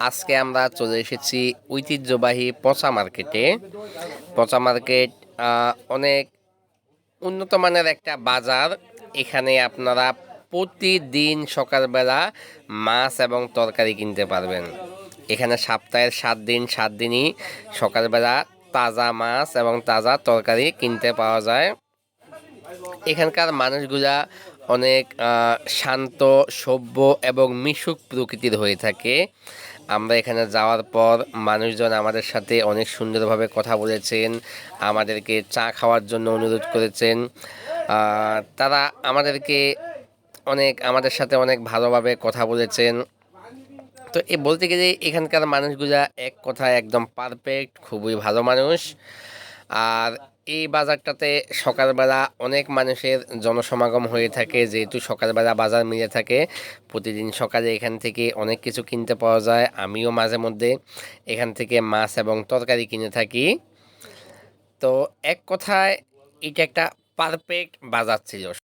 আজকে আমরা চলে এসেছি ঐতিহ্যবাহী পচা মার্কেটে। পচা মার্কেট অনেক উন্নত মানের একটা বাজার। এখানে আপনারা প্রতিদিন সকালবেলা মাছ এবং তরকারি কিনতে পারবেন। এখানে সপ্তাহের 7 দিন 7 দিনই সকালবেলা তাজা মাছ এবং তাজা তরকারি কিনতে পাওয়া যায়। এখানকার মানুষগুলা অনেক শান্ত, সভ্য এবং মিশুক প্রকৃতির হয়ে থাকে। আমরা এখানে যাওয়ার পর মানুষজন আমাদের সাথে অনেক সুন্দরভাবে কথা বলেছেন, আমাদেরকে চা খাওয়ার জন্য অনুরোধ করেছেন। তারা আমাদেরকে আমাদের সাথে অনেক ভালোভাবে কথা বলেছেন। তো বলতে গেলে এখানকার মানুষগুলা এক কথায় একদম পারফেক্ট, খুবই ভালো মানুষ। আর এই বাজারটাতে সকালবেলা অনেক মানুষের জনসমাগম হয়ে থাকে, যেহেতু সকালবেলা বাজার মিলে থাকে। প্রতিদিন সকালে এখান থেকে অনেক কিছু কিনতে পাওয়া যায়। আমিও মাঝে মধ্যে এখান থেকে মাছ এবং তরকারি কিনে থাকি। তো এক কথায় এটা একটা পারফেক্ট বাজার ছিল।